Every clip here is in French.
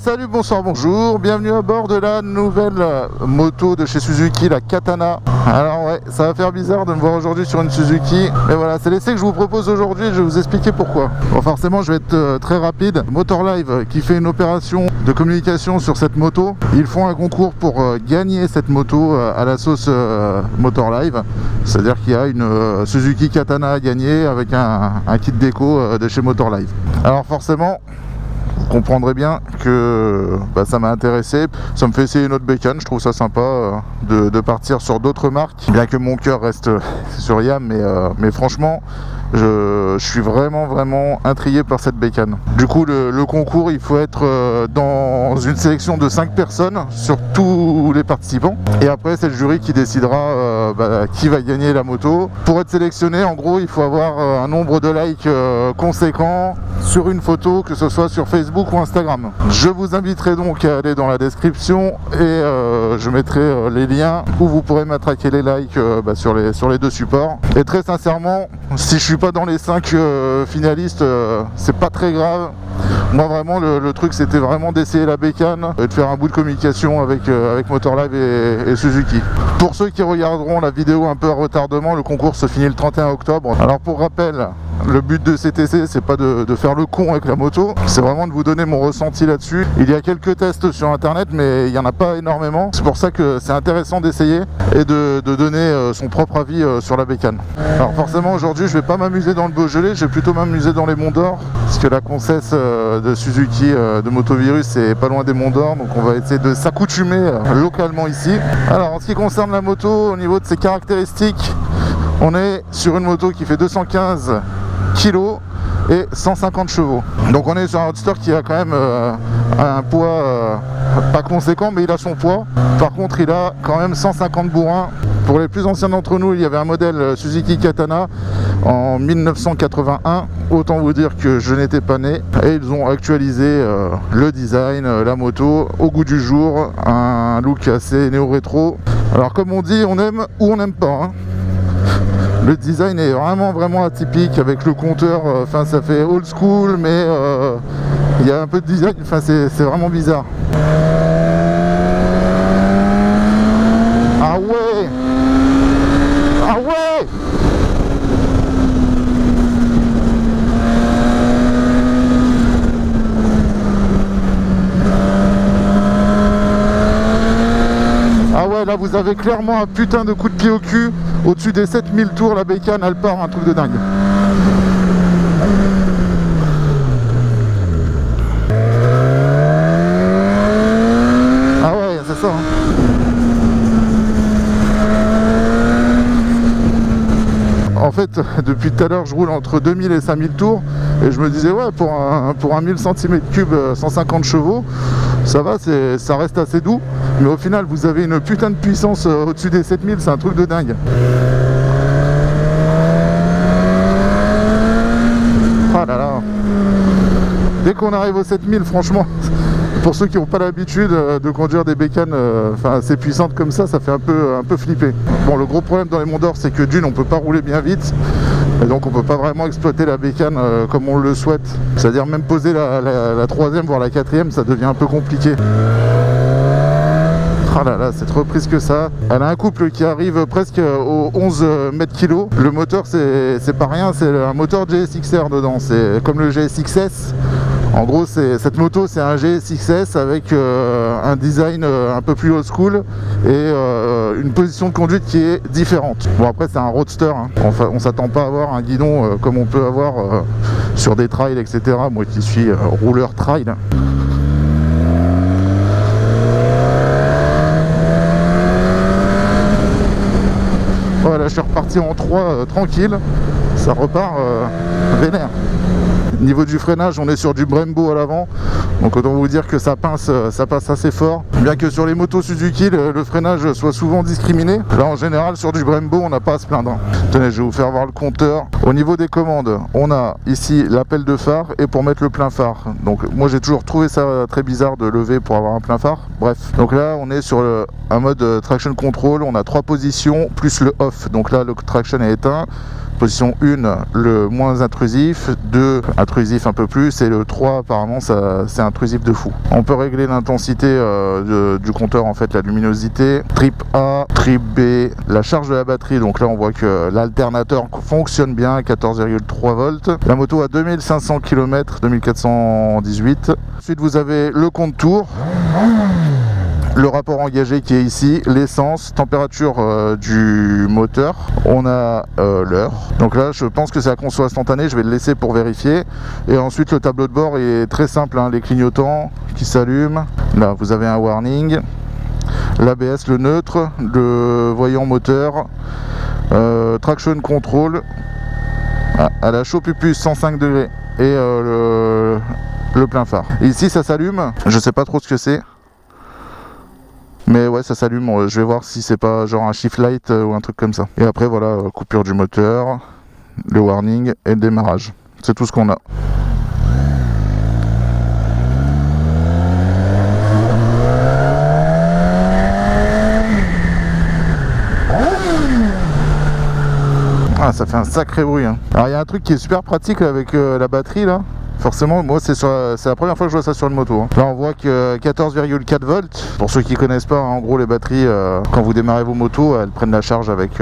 Salut, bonsoir, bonjour, bienvenue à bord de la nouvelle moto de chez Suzuki, la Katana. Alors ouais, ça va faire bizarre de me voir aujourd'hui sur une Suzuki, mais voilà, c'est l'essai que je vous propose aujourd'hui et je vais vous expliquer pourquoi. Bon, forcément je vais être très rapide. Motorlive qui fait une opération de communication sur cette moto, ils font un concours pour gagner cette moto à la sauce Motorlive, c'est à dire qu'il y a une Suzuki Katana à gagner avec un kit déco de chez Motorlive. Alors forcément vous comprendrez bien que ça m'a intéressé, ça me fait essayer une autre bécane, je trouve ça sympa de partir sur d'autres marques, bien que mon cœur reste sur Yam, mais franchement je suis vraiment intrigué par cette bécane. Du coup le concours, il faut être dans une sélection de 5 personnes sur tous les participants, et après c'est le jury qui décidera qui va gagner la moto. Pour être sélectionné, en gros il faut avoir un nombre de likes conséquent sur une photo, que ce soit sur Facebook ou Instagram. Je vous inviterai donc à aller dans la description et je mettrai les liens où vous pourrez m'attraquer les likes sur les deux supports. Et très sincèrement, si je suis pas dans les 5 finalistes, c'est pas très grave. Moi vraiment le truc c'était vraiment d'essayer la bécane et de faire un bout de communication avec Motorlive et Suzuki. Pour ceux qui regarderont la vidéo un peu à retardement, le concours se finit le 31 octobre. Alors pour rappel, le but de CTC c'est pas de faire le con avec la moto, c'est vraiment de vous donner mon ressenti là-dessus. Il y a quelques tests sur internet mais il n'y en a pas énormément, c'est pour ça que c'est intéressant d'essayer et de donner son propre avis sur la bécane. Alors forcément aujourd'hui je vais pas m'amuser dans le Beaujolais, je vais plutôt m'amuser dans les Monts d'Or, parce que la concesse de Suzuki de Motovirus c'est pas loin des Monts d'Or, donc on va essayer de s'accoutumer localement ici. Alors en ce qui concerne la moto, au niveau de ses caractéristiques, on est sur une moto qui fait 215 kg et 150 chevaux. Donc on est sur un roadster qui a quand même un poids pas conséquent, mais il a son poids. Par contre il a quand même 150 bourrins. Pour les plus anciens d'entre nous, il y avait un modèle Suzuki Katana en 1981. Autant vous dire que je n'étais pas né. Et ils ont actualisé le design, la moto au goût du jour. Un look assez néo-rétro. Alors comme on dit, on aime ou on n'aime pas, hein. Le design est vraiment atypique avec le compteur, ça fait old school, mais il y a un peu de design, c'est vraiment bizarre. Ah ouais! Ah ouais! là vous avez clairement un putain de coup de pied au cul. Au-dessus des 7000 tours, la bécane elle part, un truc de dingue. Ah ouais, c'est ça, hein. En fait, depuis tout à l'heure, je roule entre 2000 et 5000 tours et je me disais, ouais, pour un 1000 cm3, 150 chevaux, ça va, ça reste assez doux. Mais au final, vous avez une putain de puissance au-dessus des 7000, c'est un truc de dingue. Ah là là. Dès qu'on arrive aux 7000, franchement, pour ceux qui n'ont pas l'habitude de conduire des bécanes assez puissantes comme ça fait un peu flipper. Bon, le gros problème dans les monts d'or, c'est que d'une, on peut pas rouler bien vite, et donc on peut pas vraiment exploiter la bécane comme on le souhaite. C'est-à-dire même poser la troisième, voire la quatrième, ça devient un peu compliqué. Ah là là, cette reprise que ça. Elle a un couple qui arrive presque aux 11 mètres kg. Le moteur, c'est pas rien, c'est un moteur GSX-R dedans. C'est comme le GSX-S. En gros, cette moto, c'est un GSX-S avec un design un peu plus old school et une position de conduite qui est différente. Bon, après, c'est un roadster, hein. On s'attend pas à avoir un guidon comme on peut avoir sur des trails, etc. Moi qui suis rouleur trail. Voilà, je suis reparti en 3 tranquille, ça repart vénère. Niveau du freinage, on est sur du Brembo à l'avant, donc autant vous dire que ça passe assez fort. Bien que sur les motos Suzuki, le freinage soit souvent discriminé, là en général sur du Brembo, on n'a pas à se plaindre. Tenez, je vais vous faire voir le compteur. Au niveau des commandes, on a ici l'appel de phare et pour mettre le plein phare. Donc moi j'ai toujours trouvé ça très bizarre de lever pour avoir un plein phare. Bref, donc là on est sur un mode traction control, on a 3 positions plus le off. Donc là le traction est éteint. Position 1, le moins intrusif, 2, intrusif un peu plus, et le 3, apparemment, c'est intrusif de fou. On peut régler l'intensité du compteur, en fait, la luminosité, trip A, trip B, la charge de la batterie, donc là on voit que l'alternateur fonctionne bien, 14,3 volts. La moto a 2500 km, 2418. Ensuite, vous avez le compte tour. Le rapport engagé qui est ici, l'essence, température du moteur, on a l'heure. Donc là je pense que c'est la conso instantanée, je vais le laisser pour vérifier. Et ensuite le tableau de bord est très simple, hein, les clignotants qui s'allument. Là vous avez un warning, l'ABS, le neutre, le voyant moteur, traction control, à la chaud pupus 105 degrés et le plein phare. Et ici ça s'allume, je sais pas trop ce que c'est. Mais ouais, ça s'allume, je vais voir si c'est pas genre un shift light ou un truc comme ça. Et après voilà, coupure du moteur, le warning et le démarrage. C'est tout ce qu'on a. Ah, ça fait un sacré bruit, hein. Alors il y a un truc qui est super pratique avec la batterie là. Forcément, moi c'est la première fois que je vois ça sur une moto, hein. Là on voit que 14,4 volts. Pour ceux qui connaissent pas, en gros les batteries, quand vous démarrez vos motos, elles prennent la charge avec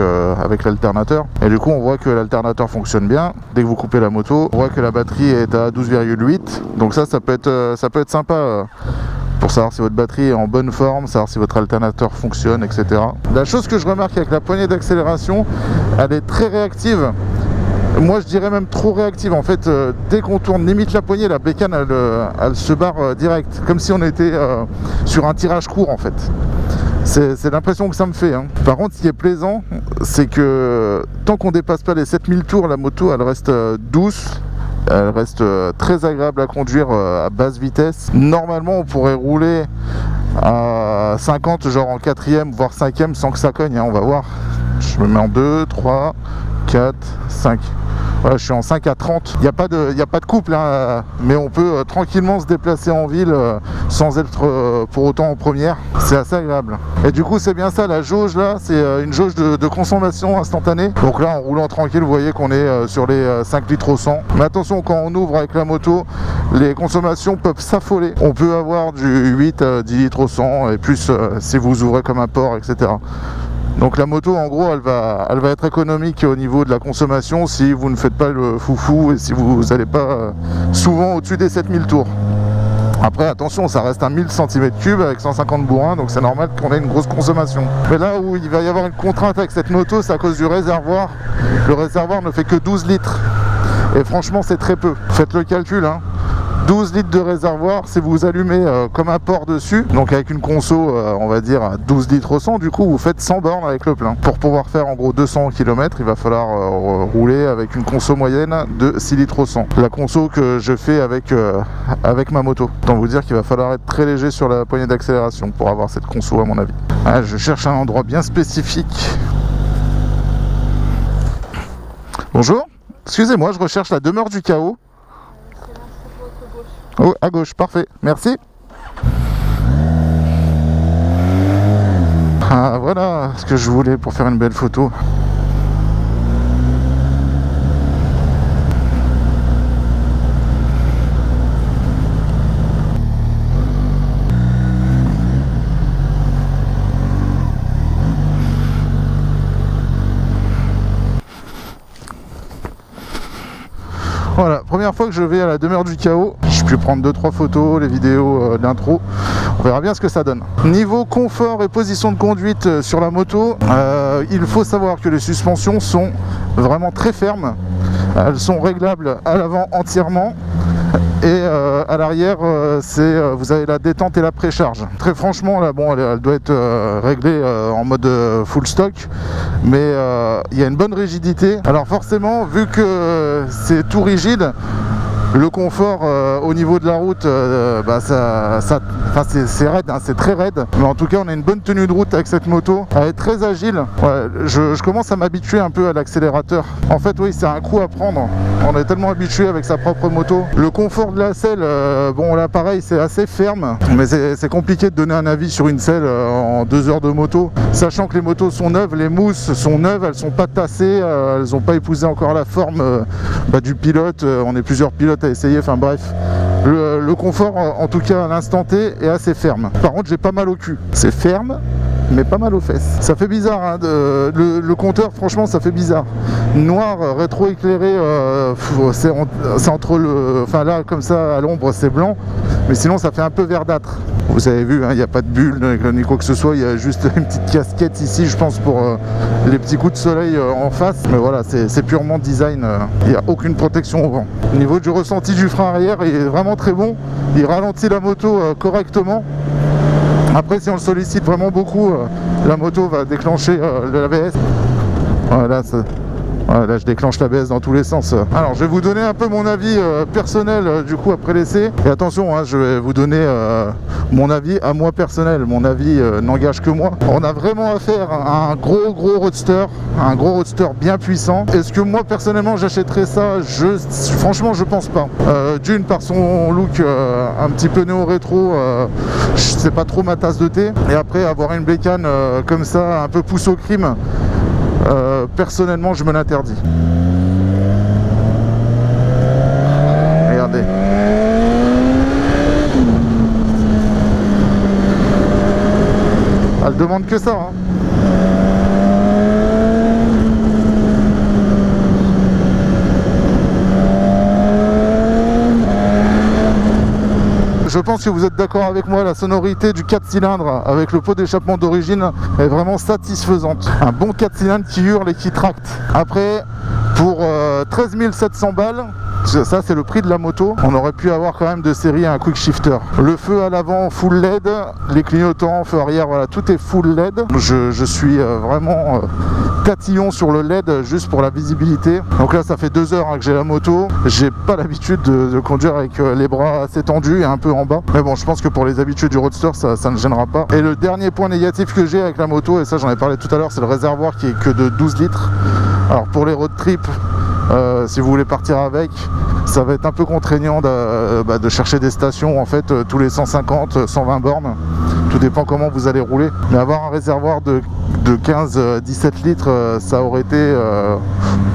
l'alternateur. Et du coup on voit que l'alternateur fonctionne bien. Dès que vous coupez la moto, on voit que la batterie est à 12,8. Donc ça peut être sympa. Pour savoir si votre batterie est en bonne forme, savoir si votre alternateur fonctionne, etc. La chose que je remarque avec la poignée d'accélération, elle est très réactive. Moi je dirais même trop réactive. En fait, dès qu'on tourne limite la poignée, la bécane elle se barre direct, comme si on était sur un tirage court en fait. C'est l'impression que ça me fait, hein. Par contre, ce qui est plaisant, c'est que tant qu'on dépasse pas les 7000 tours, la moto elle reste douce. Elle reste très agréable à conduire à basse vitesse. Normalement on pourrait rouler à 50, genre en 4ème voire 5ème sans que ça cogne, hein. On va voir. Je me mets en 2, 3, 4, 5. Voilà, je suis en 5 à 30. Il n'y a pas de couple, hein, mais on peut tranquillement se déplacer en ville sans être pour autant en première. C'est assez agréable. Et du coup, c'est bien ça, la jauge là, c'est une jauge de consommation instantanée. Donc là, en roulant tranquille, vous voyez qu'on est sur les 5 litres au 100. Mais attention, quand on ouvre avec la moto, les consommations peuvent s'affoler. On peut avoir du 8 à 10 litres au 100 et plus si vous ouvrez comme un porc, etc. Donc la moto en gros elle va être économique au niveau de la consommation si vous ne faites pas le foufou et si vous n'allez pas souvent au-dessus des 7000 tours. Après attention, ça reste un 1000 cm3 avec 150 bourrins, donc c'est normal qu'on ait une grosse consommation. Mais là où il va y avoir une contrainte avec cette moto, c'est à cause du réservoir. Le réservoir ne fait que 12 litres. Et franchement c'est très peu. Faites le calcul, hein. 12 litres de réservoir, si vous allumez comme un port dessus, donc avec une conso on va dire à 12 litres au 100, du coup vous faites 100 bornes avec le plein. Pour pouvoir faire en gros 200 km, il va falloir rouler avec une conso moyenne de 6 litres au 100. La conso que je fais avec ma moto. Autant vous dire qu'il va falloir être très léger sur la poignée d'accélération pour avoir cette conso à mon avis. Ah, je cherche un endroit bien spécifique. Bonjour, excusez-moi, je recherche la demeure du chaos. Oh, à gauche, parfait, merci. Ah, voilà ce que je voulais pour faire une belle photo. Voilà, première fois que je vais à la demeure du chaos. Je peux prendre 2-3 photos, les vidéos d'intro. On verra bien ce que ça donne. Niveau confort et position de conduite sur la moto, il faut savoir que les suspensions sont vraiment très fermes. Elles sont réglables à l'avant entièrement. Et à l'arrière, vous avez la détente et la précharge. Très franchement, là, bon, elle doit être réglée en mode full stock, mais il y a une bonne rigidité. Alors forcément, vu que c'est tout rigide, le confort au niveau de la route, c'est raide, hein, c'est très raide. Mais en tout cas, on a une bonne tenue de route avec cette moto. Elle est très agile. Ouais, je commence à m'habituer un peu à l'accélérateur. En fait, oui, c'est un coup à prendre. On est tellement habitué avec sa propre moto. Le confort de la selle, bon là pareil, c'est assez ferme. Mais c'est compliqué de donner un avis sur une selle en 2 heures de moto. Sachant que les motos sont neuves, les mousses sont neuves, elles sont pas tassées, elles n'ont pas épousé encore la forme du pilote. On est plusieurs pilotes à essayer, enfin bref. Le confort, en tout cas à l'instant T, est assez ferme. Par contre, j'ai pas mal au cul. C'est ferme, mais pas mal aux fesses. Ça fait bizarre, hein, le compteur, franchement, ça fait bizarre. Noir, rétro-éclairé, c'est entre le... Enfin là, comme ça, à l'ombre, c'est blanc. Mais sinon, ça fait un peu verdâtre. Vous avez vu, il n'y a pas de bulle ni quoi que ce soit. Il y a juste une petite casquette ici, je pense, pour les petits coups de soleil en face. Mais voilà, c'est purement design. Il n'y a aucune protection au vent. Au niveau du ressenti du frein arrière, il est vraiment très bon. Il ralentit la moto correctement. Après, si on le sollicite vraiment beaucoup, la moto va déclencher l'ABS. Voilà, là je déclenche l'ABS dans tous les sens. Alors je vais vous donner un peu mon avis personnel du coup après l'essai. Et attention, hein, je vais vous donner mon avis à moi personnel. Mon avis n'engage que moi. On a vraiment affaire à un gros roadster. Un gros roadster bien puissant. Est-ce que moi personnellement j'achèterais ça? Franchement je pense pas. D'une, par son look un petit peu néo-rétro, c'est pas trop ma tasse de thé. Et après avoir une bécane comme ça, un peu pousse au crime, personnellement je me l'interdis. Regardez. Elle demande que ça, hein. Je pense que vous êtes d'accord avec moi, la sonorité du 4 cylindres avec le pot d'échappement d'origine est vraiment satisfaisante. Un bon 4 cylindres qui hurle et qui tracte. Après, pour 13 700 balles, ça c'est le prix de la moto, on aurait pu avoir quand même de série un quick shifter. Le feu à l'avant full LED, les clignotants, feu arrière, voilà, tout est full LED. Je suis vraiment tatillon sur le LED juste pour la visibilité. Donc là ça fait 2 heures que j'ai la moto. J'ai pas l'habitude de conduire avec les bras assez tendus et un peu en bas. Mais bon, je pense que pour les habitudes du roadster, ça ne gênera pas. Et le dernier point négatif que j'ai avec la moto, et ça j'en ai parlé tout à l'heure, c'est le réservoir qui est que de 12 litres. Alors pour les road trips, si vous voulez partir avec, ça va être un peu contraignant de chercher des stations en fait tous les 150, 120 bornes. Tout dépend comment vous allez rouler. Mais avoir un réservoir de 15-17 litres, ça aurait été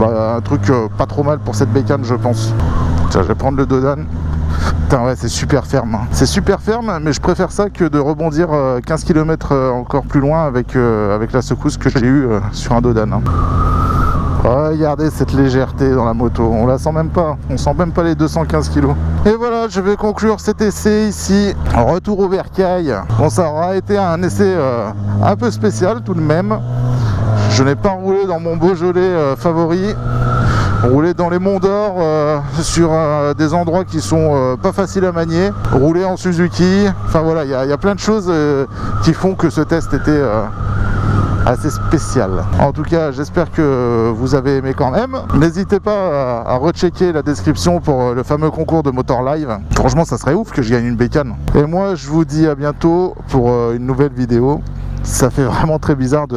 un truc pas trop mal pour cette bécane, je pense. Tiens, je vais prendre le Dodan. Putain, ouais, c'est super ferme. Hein. C'est super ferme, mais je préfère ça que de rebondir 15 km encore plus loin avec la secousse que j'ai eue sur un Dodan. Hein. Regardez cette légèreté dans la moto, on la sent même pas, on sent même pas les 215 kg. Et voilà, je vais conclure cet essai ici, retour au bercail. Bon, ça aura été un essai un peu spécial tout de même. Je n'ai pas roulé dans mon Beaujolais favori, rouler dans les Monts d'Or sur des endroits qui sont pas faciles à manier, rouler en Suzuki, enfin voilà, il y a plein de choses qui font que ce test était assez spécial. En tout cas, j'espère que vous avez aimé quand même. N'hésitez pas à rechecker la description pour le fameux concours de Motor Live. Franchement, ça serait ouf que je gagne une bécane. Et moi, je vous dis à bientôt pour une nouvelle vidéo. Ça fait vraiment très bizarre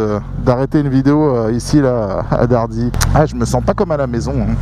d'arrêter une vidéo ici là à Dardy. Ah, je me sens pas comme à la maison, hein.